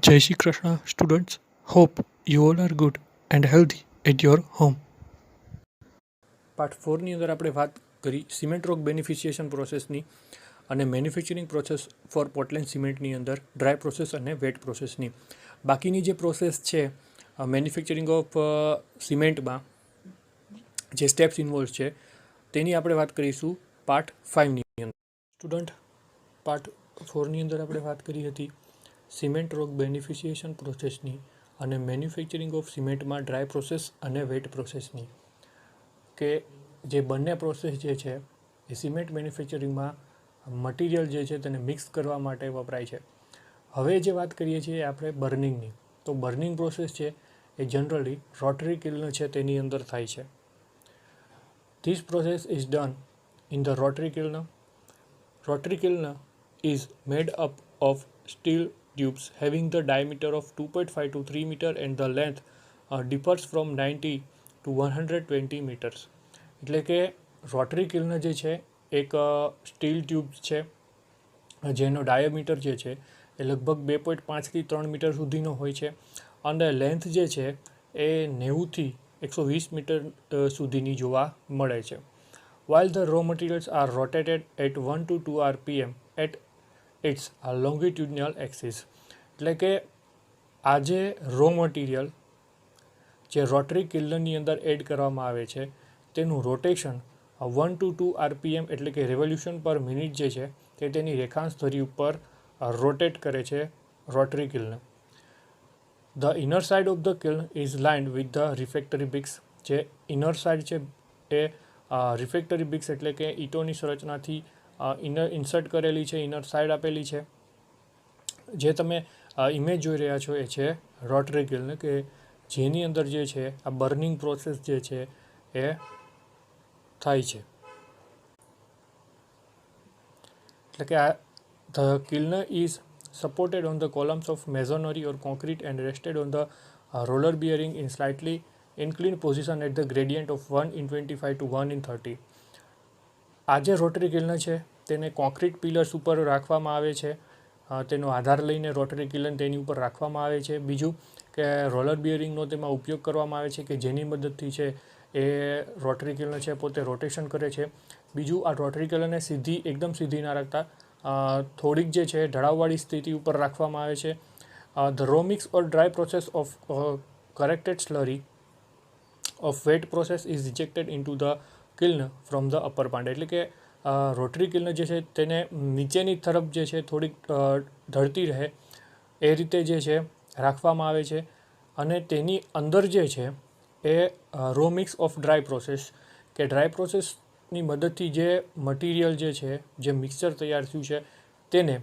જય Shri Krishna students. Hope you all are good and healthy at your home. Part 4ની અંદર આપણે વાત કરી સિમેન્ટ રોક બેનિફિશિએશન પ્રોસેસની અને મેન્યુફેક્ચરિંગ પ્રોસેસ ફોર પોર્ટલેન્ડ સિમેન્ટની અંદર ડ્રાય પ્રોસેસ અને વેટ પ્રોસેસની. બાકીની જે પ્રોસેસ છે મેન્યુફેક્ચરિંગ ઓફ સિમેન્ટમાં જે સ્ટેપ્સ ઇન્વોલ્વ છે તેની આપણે વાત કરીશું પાર્ટ 5ની અંદર. સ્ટુડન્ટ, પાર્ટ 4ની અંદર આપણે વાત કરી હતી સિમેન્ટ રોક બેનિફિશિએશન પ્રોસેસની અને મેન્યુફેક્ચરિંગ ઓફ સિમેન્ટમાં ડ્રાય પ્રોસેસ અને વેટ પ્રોસેસની, કે જે બંને પ્રોસેસ જે છે એ સિમેન્ટ મેન્યુફેક્ચરિંગમાં મટીરિયલ જે છે તેને મિક્સ કરવા માટે વપરાય છે. હવે જે વાત કરીએ છીએ આપણે બર્નિંગની, તો બર્નિંગ પ્રોસેસ છે એ જનરલી રોટરી કિલ્ન છે તેની અંદર થાય છે. This process is done in the rotary kiln. Rotary kiln is made up of steel tubes having the diameter of 2.5 to 3 meter and the length differs from 90 to 120 meters. એટલે કે rotary કિલ્ન જે છે એક સ્ટીલ ટ્યુબ્સ છે જેનો diameter જે છે એ લગભગ 2.5થી 3 મીટર સુધીનો હોય છે અને લેન્થ જે છે એ 90થી 120 મીટર સુધીની જોવા મળે છે. While the raw materials are rotated at 1 to 2 rpm at its longitudinal axis. એટલે કે આ જે રો મટીરિયલ જે રોટરી કિલ્નની અંદર એડ કરવામાં આવે છે તેનું રોટેશન 1 to 2 rpm એટલે કે રેવોલ્યુશન પર મિનિટ જે છે તે તેની રેખાંશ ધરી ઉપર રોટેટ કરે છે rotary kiln. The inner side of the kiln is lined with the refractory bricks. જે ઇનર સાઇડ છે એ રિફ્રેક્ટરી બ્રિક્સ એટલે કે ઈંટોની સંરચનાથી ઇન્સર્ટ કરેલી છે, ઇનર સાઇડ આપેલી છે. જે તમે ઇમેજ જોઈ રહ્યા છો એ છે રોટરી કિલ્ન, કે જેની અંદર જે છે આ બર્નિંગ પ્રોસેસ જે છે એ થાય છે. એટલે કે આ the kiln is supported on the columns of masonry or concrete and rested on the roller bearing in slightly inclined position at the gradient of 1:25 to 1:30. આ જે રોટરી કિલ્ન છે તેને કોન્ક્રીટ પિલર્સ ઉપર રાખવામાં આવે છે, તેનો આધાર લઈને રોટરી કિલ્ન તેની ઉપર રાખવામાં આવે છે. બીજું કે રોલર બિયરિંગનો તેમાં ઉપયોગ કરવામાં આવે છે કે જેની મદદથી છે એ રોટરી કિલ્ન છે પોતે રોટેશન કરે છે. બીજું, આ રોટરી કિલ્નને એકદમ સીધી ના રાખતા થોડીક જે છે ઢળાવવાળી સ્થિતિ ઉપર રાખવામાં આવે છે. The raw mix or dry process of corrected slurry of wet process is ejected into the kiln from the upper part. એટલે કે રોટરી કિલ્ન જે છે તેને નીચેની તરફ જે છે થોડીક ઢળતી રહે એ રીતે જે છે રાખવામાં આવે છે અને તેની અંદર જે છે એ raw mix of dry process, કે ડ્રાય પ્રોસેસની મદદથી જે મટીરિયલ જે છે જે મિક્સચર તૈયાર થયું છે તેને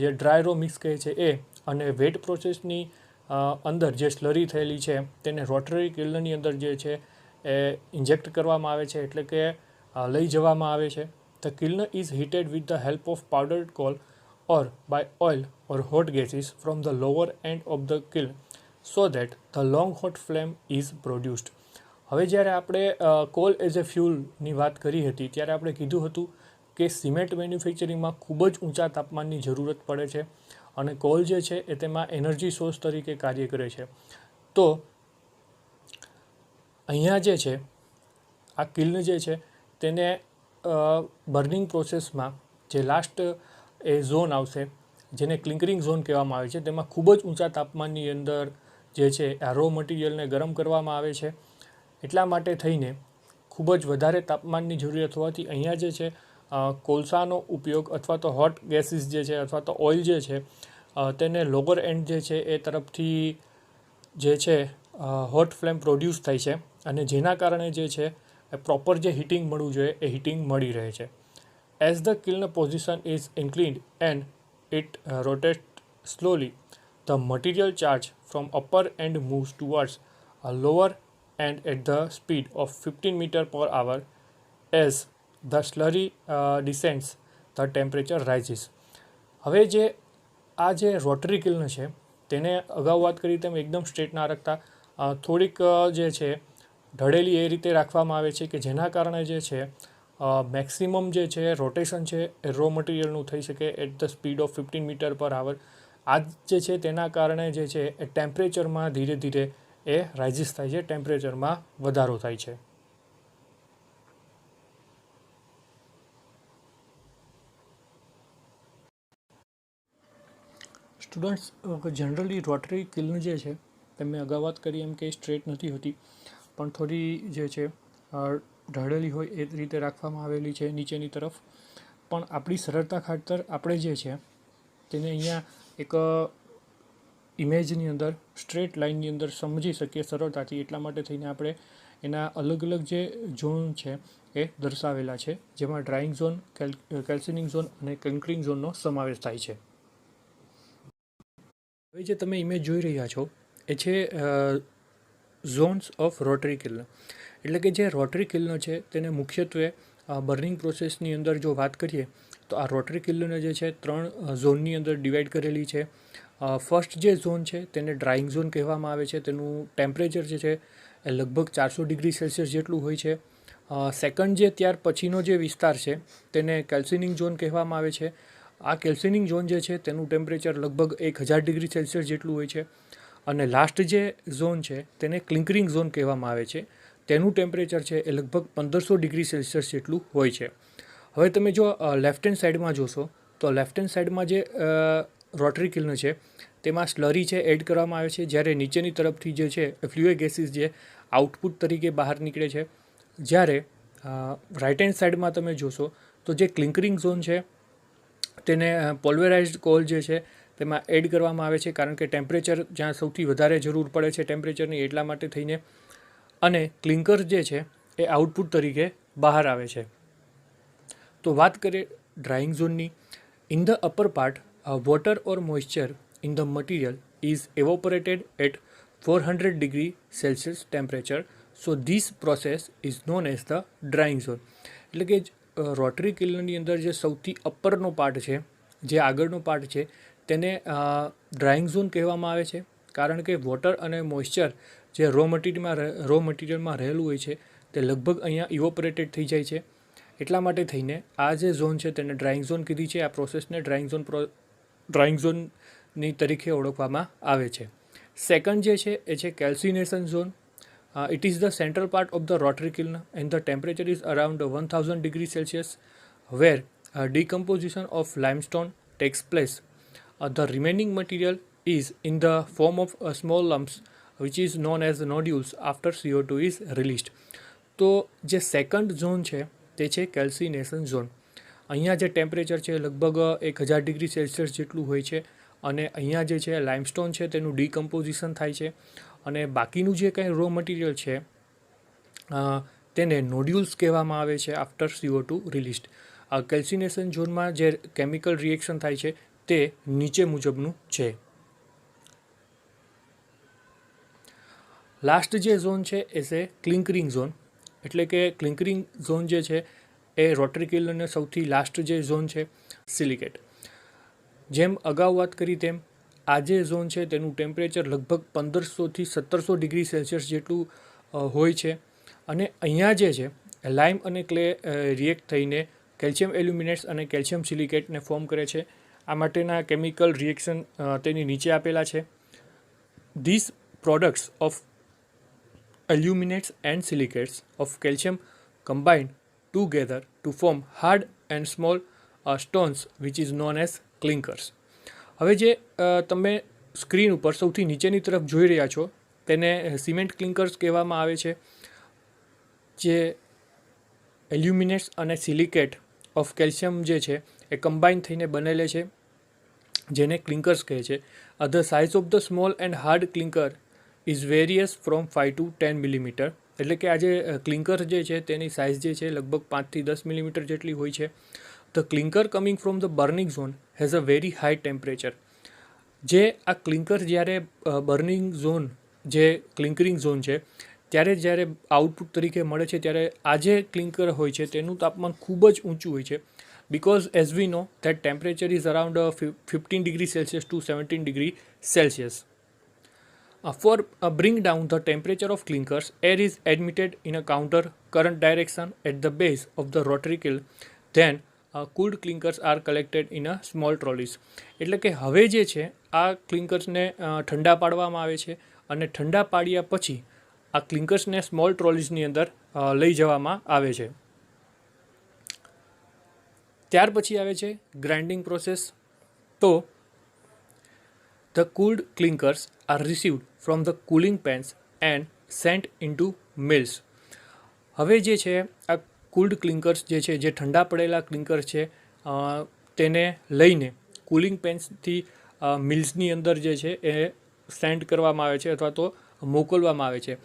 જે ડ્રાય રો મિક્સ કહે છે એ, અને વેટ પ્રોસેસની અંદર જે સ્લરી થયેલી છે તેને રોટરી કિલ્નની અંદર જે છે એ ઇન્જેક્ટ કરવામાં આવે છે, એટલે કે લઈ જવામાં આવે છે. The kiln is heated with the help of powdered coal or by oil or hot gases from the lower end of the kiln so that the long hot flame is produced. હવે જ્યારે આપણે call as a ફ્યુલની વાત કરી હતી ત્યારે આપણે કીધું હતું કે સિમેન્ટ મેન્યુફેક્ચરિંગમાં ખૂબ જ ઊંચા તાપમાનની જરૂરત પડે છે અને કોલ જે છે એ તેમાં એનર્જી સોર્સ તરીકે કાર્ય કરે છે. તો અહીંયા જે છે આ કિલ્ન જે છે તેને બર્નિંગ પ્રોસેસમાં જે લાસ્ટ એ ઝોન આવશે જેને ક્લિંકરિંગ ઝોન કહેવામાં આવે છે, તેમાં ખૂબ જ ઊંચા તાપમાનની અંદર જે છે આ રો મટીરિયલને ગરમ કરવામાં આવે છે. એટલા માટે થઈને ખૂબ જ વધારે તાપમાનની જરૂરિયાત હોવાથી અહીંયા જે છે કોલસાનો ઉપયોગ અથવા તો હોટ ગેસીસ જે છે અથવા તો ઓઇલ જે છે તેને લોઅર એન્ડ જે છે એ તરફથી જે છે હોટ ફ્લેમ પ્રોડ્યુસ થાય છે અને જેના કારણે જે છે પ્રોપર જે હીટિંગ મળવું જોઈએ એ હીટિંગ મળી રહે છે. As the kiln position is inclined and it rotates slowly, the material charge from upper end moves towards a lower end at the speed of 15 meter per hour. As the slurry descends, the temperature rises. હવે જે આ જે rotary કિલ્ન છે તેને અગાઉ વાત કરી તેમ એકદમ સ્ટ્રેટ ના રાખતા થોડીક જે છે ઢળેલી એ રીતે રાખવામાં આવે છે કે જેના કારણે જે છે મેક્સિમમ જે છે રોટેશન છે એ રો મટીરિયલનું થઈ શકે at the speed of 15 metre per hour. આ જે છે તેના કારણે જે છે એ ટેમ્પરેચરમાં ધીરે ધીરે એ રાઇઝિસ થાય છે, ટેમ્પરેચરમાં વધારો થાય છે. સ્ટુડન્ટ્સ, જનરલી રોટરી કિલ્ન જે છે તે મેં અગાઉ વાત કરી એમ કે સ્ટ્રેટ નથી હોતી, પણ થોડી જે છે ઢળેલી હોય એ રીતે રાખવામાં આવેલી છે નીચેની તરફ. પણ આપણી સરળતા ખાતર આપણે જે છે તેને અહીંયા એક ઇમેજની અંદર સ્ટ્રેટ લાઇનની અંદર સમજી શકીએ સરળતાથી, એટલા માટે થઈને આપણે એના અલગ અલગ જે ઝોન છે એ દર્શાવેલા છે, જેમાં ડ્રાઇંગ ઝોન, કેલ્સિનિંગ ઝોન અને કન્કરિંગ ઝોનનો સમાવેશ થાય છે. હવે જે તમે ઇમેજ જોઈ રહ્યા છો એ છે ઝોન્સ ઓફ રોટરી કિલ્ન. એટલે કે જે રોટરી કિલ્ન છે તેને મુખ્યત્વે બર્નિંગ પ્રોસેસની અંદર જો વાત કરીએ તો આ રોટરી કિલ્નને જે છે 3 ઝોનની અંદર ડિવાઈડ કરેલી છે. ફર્સ્ટ જે ઝોન છે તેને ડ્રાઇંગ ઝોન કહેવામાં આવે છે. તેનું ટેમ્પરેચર જે છે એ લગભગ 400 ડિગ્રી સેલ્સિયસ જેટલું હોય છે. સેકન્ડ જે ત્યાર પછીનો જે વિસ્તાર છે તેને કેલ્સિનિંગ ઝોન કહેવામાં આવે છે. આ કેલ્સિનિંગ ઝોન જે છે તેનું ટેમ્પરેચર લગભગ 1000 ડિગ્રી સેલ્સિયસ જેટલું હોય છે. અને લાસ્ટ જે ઝોન છે તેને ક્લિંકરિંગ ઝોન કહેવામાં આવે છે. તેનું ટેમ્પરેચર છે એ લગભગ 1500 ડિગ્રી સેલ્સિયસ જેટલું હોય છે. હવે તમે જો લેફ્ટ હેન્ડ સાઈડમાં જોશો તો લેફ્ટ હેન્ડ સાઈડમાં જે રોટરી કિલ્ન છે તેમાં સ્લરી છે એડ કરવામાં આવે છે, જ્યારે નીચેની તરફથી જે છે ફ્લુઇડ ગેસીસ જે આઉટપુટ તરીકે બહાર નીકળે છે. જ્યારે રાઇટ હેન્ડ સાઈડમાં તમે જોશો તો જે ક્લિંકરિંગ ઝોન છે તેને પોલ્વરાઇઝ્ડ કોલ જે છે તેમાં એડ કરવામાં આવે છે, કારણ કે ટેમ્પરેચર જ્યાં સૌથી વધારે જરૂર પડે છે ટેમ્પરેચરની, એટલા માટે થઈને. અને ક્લિંકર જે છે એ આઉટપુટ તરીકે બહાર આવે છે. તો વાત કરીએ ડ્રાઇંગ ઝોનની. In the upper part water or moisture in the material is evaporated at 400 degree Celsius temperature. So this process is known as the drying zone. એટલે કે રોટરી કિલ્નની અંદર જે સૌથી અપરનો પાર્ટ છે, જે આગળનો પાર્ટ છે, તેને ડ્રાઇંગ ઝોન કહેવામાં આવે છે, કારણ કે વોટર અને મોઇસ્ચર જે રો મટીરિયલમાં રહેલું હોય છે તે લગભગ અહીંયા ઇવોપરેટેડ થઈ જાય છે. એટલા માટે થઈને આ જે ઝોન છે તેને ડ્રાઇંગ ઝોન કીધી છે. આ પ્રોસેસને ડ્રાઇંગ ઝોનની તરીકે ઓળખવામાં આવે છે. સેકન્ડ જે છે એ છે calcination zone. It is the central part of the rotary kiln and the temperature is around 1000 degree Celsius where decomposition of limestone takes place. The remaining material is in the form of small lumps which is known as nodules after CO2 is released. તો જે second zone છે તે છે calcination zone. અહીંયા જે temperature છે લગભગ 1000 degree Celsius જેટલું હોય છે, અને અહીંયા જે છે લાઇમસ્ટોન છે તેનું ડિકમ્પોઝિશન થાય છે, અને બાકીનું જે કંઈ રો મટીરિયલ છે તેને નોડ્યુલ્સ કહેવામાં આવે છે આફ્ટર CO2 રિલીઝડ. કેલ્સિનેશન ઝોનમાં જે કેમિકલ રિએક્શન થાય છે તે નીચે મુજબનું છે. લાસ્ટ જે ઝોન છે એ છે ક્લિંકરિંગ ઝોન. એટલે કે ક્લિંકરિંગ ઝોન જે છે એ રોટરી કિલ્નનો સૌથી લાસ્ટ જે ઝોન છે સિલિકેટ. જેમ અગાઉ વાત કરી તેમ આ જે ઝોન છે તેનું ટેમ્પરેચર લગભગ 1500થી 1700 ડિગ્રી સેલ્સિયસ જેટલું હોય છે. અને અહીંયા જે છે લાઇમ અને ક્લે રિએક્ટ થઈને કેલ્શિયમ એલ્યુમિનેટ્સ અને કેલ્શિયમ સિલિકેટને ફોર્મ કરે છે. આ માટેના કેમિકલ રિએક્શન તેની નીચે આપેલા છે. This products of aluminates and silicates of calcium combine together to form hard and small stones which is known as clinkers. હવે જે તમે સ્ક્રીન ઉપર સૌથી નીચેની તરફ જોઈ રહ્યા છો તેને સિમેન્ટ ક્લિંકર્સ કહેવામાં આવે છે, જે એલ્યુમિનેટ્સ અને સિલિકેટ ઓફ કેલ્શિયમ જે છે એ કમ્બાઈન થઈને બનેલે છે, જેને ક્લિંકર્સ કહે છે. The size of the small and hard clinker is various from 5 to 10 millimetre. એટલે કે આ જે ક્લિંકર જે છે તેની સાઇઝ જે છે લગભગ 5થી 10 મિલીમીટર જેટલી હોય છે. The clinker coming from the burning zone has a very high temperature. જે આ ક્લિંકર જ્યારે બર્નિંગ ઝોન, જે ક્લિંકરિંગ ઝોન છે, ત્યારે જ્યારે આઉટપુટ તરીકે મળે છે ત્યારે આ જે ક્લિંકર હોય છે તેનું તાપમાન ખૂબ જ ઊંચું હોય છે. because as we know that temperature is around 15 degree Celsius to 17 degree Celsius. For bring down the temperature of clinkers, air is admitted in a counter current direction at the base of the rotary kiln. Then cooled clinkers are collected in a small trolleys. એટલે કે હવે જે છે આ ક્લિંકર્સને ઠંડા પાડવામાં આવે છે અને ઠંડા પાડ્યા પછી આ ક્લિંકર્સને સ્મોલ ટ્રોલીઝની અંદર લઈ જવામાં આવે છે. ત્યાર પછી આવે છે ગ્રાઇન્ડિંગ પ્રોસેસ. તો the cooled clinkers are received from the cooling pans and sent into mills. હવે જે છે આ કુલ્ડ ક્લિંકર્સ જે છે, જે ઠંડા પડેલા ક્લિંકર્સ છે, તેને લઈને કુલિંગ પેન્સથી મિલ્સની અંદર જે છે એ સેન્ડ કરવામાં આવે છે અથવા તો મોકલવામાં આવે છે.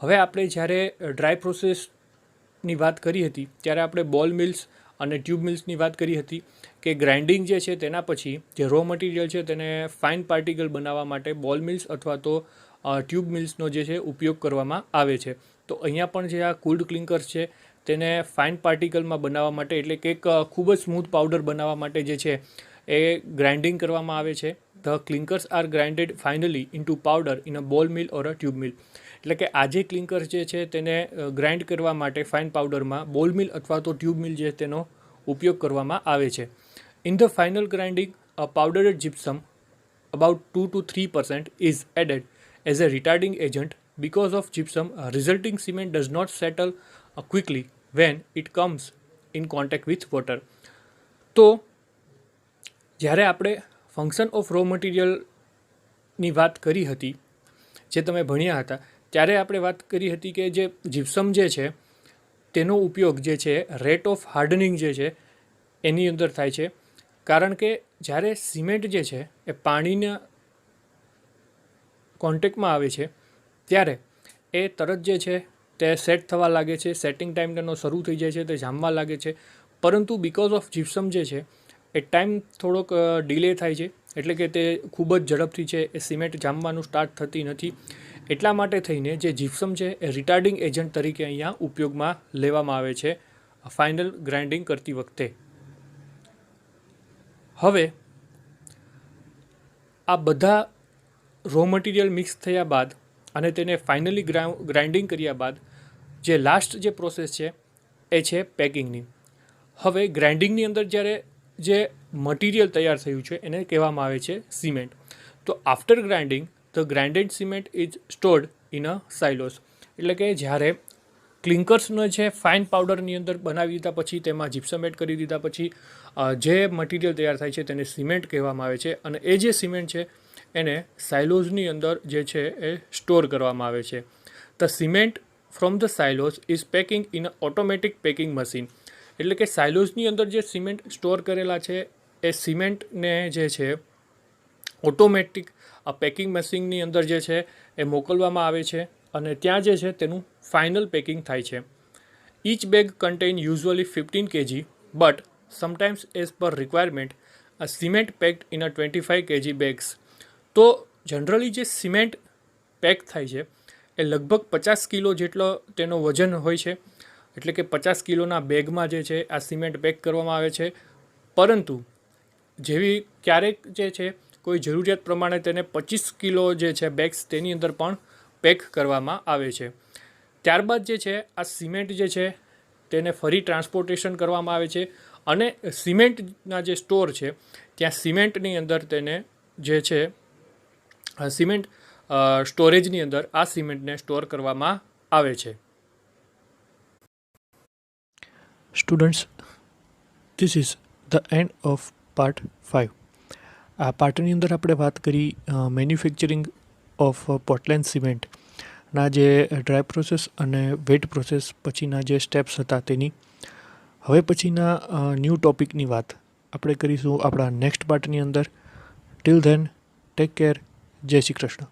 હવે આપણે જ્યારે ડ્રાય પ્રોસેસની વાત કરી હતી ત્યારે આપણે બોલ મિલ્સ અને ટ્યુબ મિલ્સની વાત કરી હતી કે ગ્રાઇન્ડિંગ જે છે તેના પછી જે રો મટીરિયલ છે તેને ફાઇન પાર્ટિકલ બનાવવા માટે બોલ મિલ્સ અથવા તો ટ્યુબ મિલ્સનો જે છે ઉપયોગ કરવામાં આવે છે. તો અહીંયા પણ જે આ કુલ્ડ ક્લિંકર્સ છે તેને ફાઇન પાર્ટિકલમાં બનાવવા માટે, એટલે કે એક ખૂબ જ સ્મૂથ પાવડર બનાવવા માટે જે છે એ ગ્રાઇન્ડિંગ કરવામાં આવે છે. The clinkers are grinded finally into powder in a ball mill or a tube મિલ. એટલે કે આ જે ક્લિંકર્સ જે છે તેને ગ્રાઇન્ડ કરવા માટે ફાઇન પાવડરમાં બોલ મિલ અથવા તો ટ્યુબ મિલ જે તેનો ઉપયોગ કરવામાં આવે છે. In the final grinding, a powdered gypsum, about 2 to 3%, is added as a retarding agent. Because of gypsum, resulting cement does not settle quickly when it comes in contact with water. તો જ્યારે આપણે function of row મટીરિયલની વાત કરી હતી, જે તમે ભણ્યા હતા, ત્યારે આપણે વાત કરી હતી કે જે જીપ્સમ જે છે તેનો ઉપયોગ જે છે રેટ ઓફ હાર્ડનિંગ જે છે એની અંદર થાય છે. કારણ કે જ્યારે સિમેન્ટ જે છે એ પાણીના કોન્ટેક્ટમાં આવે છે ત્યારે એ તરત જે છે તે સેટ થવા લાગે છે, સેટિંગ ટાઈમ તેનો શરૂ થઈ જાય છે, તે જામવા લાગે છે. પરંતુ બિકોઝ ઓફ જીપ્સમ જે છે એ ટાઈમ થોડોક ડિલે થાય છે, એટલે કે તે ખૂબ જ ઝડપથી છે એ સિમેન્ટ જામવાનું સ્ટાર્ટ થતી નથી. એટલા માટે થઈને જે જીપ્સમ છે એ રિટાર્ડિંગ એજન્ટ તરીકે અહીંયા ઉપયોગમાં લેવામાં આવે છે ફાઇનલ ગ્રાઇન્ડિંગ કરતી વખતે. હવે આ બધા રો મટીરિયલ મિક્સ થયા બાદ અને તેને ફાઇનલી ગ્રાઇન્ડિંગ કર્યા બાદ જે લાસ્ટ જે પ્રોસેસ છે એ છે પેકિંગની. હવે ગ્રાઇન્ડિંગની અંદર જ્યારે જે મટીરિયલ તૈયાર થયું છે એને કહેવામાં આવે છે સિમેન્ટ. તો after grinding the grinded cement is stored in a silos. એટલે કે જ્યારે ક્લિંકર્સનો છે ફાઇન પાવડરની અંદર બનાવી દીધા પછી તેમાં જીપ્સમ એડ કરી દીધા પછી જે મટીરિયલ તૈયાર થાય છે તેને સિમેન્ટ કહેવામાં આવે છે અને એ જે સિમેન્ટ છે એને સાઇલોઝની અંદર જે છે એ સ્ટોર કરવામાં આવે છે. The cement from the silos is packing in a automatic packing machine. એટલે કે સાઇલોઝની અંદર જે સિમેન્ટ સ્ટોર કરેલા છે એ સિમેન્ટને જે છે ઓટોમેટિક આ પેકિંગ મશીનની અંદર જે છે એ મોકલવામાં આવે છે અને ત્યાં જે છે તેનું ફાઇનલ પેકિંગ થાય છે. Each bag contain usually 15 kg but sometimes as per requirement a cement packed in a 25 kg bags. તો જનરલી જે સિમેન્ટ પેક થાય છે એ લગભગ 50 કિલો જેટલો તેનો વજન હોય છે. એટલે કે 50 કિલોના બેગમાં જે છે આ સિમેન્ટ પેક કરવામાં આવે છે. પરંતુ જેવી ક્યારેક જે છે કોઈ જરૂરિયાત પ્રમાણે તેને 25 કિલો જે છે બેગ્સ તેની અંદર પણ પેક કરવામાં આવે છે. ત્યારબાદ જે છે આ સિમેન્ટ જે છે તેને ફરી ટ્રાન્સપોર્ટેશન કરવામાં આવે છે અને સિમેન્ટના જે સ્ટોર છે ત્યાં સિમેન્ટની અંદર તેને જે છે સિમેન્ટ સ્ટોરેજની અંદર આ સિમેન્ટને સ્ટોર કરવામાં આવે છે. Students, this is the end of part 5. આ પાર્ટની અંદર આપણે વાત કરી મેન્યુફેક્ચરિંગ ઓફ પોર્ટલેન્ડ સિમેન્ટના જે ડ્રાય પ્રોસેસ અને વેટ પ્રોસેસ પછીના જે સ્ટેપ્સ હતા તેની. હવે પછીના ન્યૂ ટોપિકની વાત આપણે કરીશું આપણા નેક્સ્ટ પાર્ટની અંદર. Till then take care. જય શ્રી કૃષ્ણ.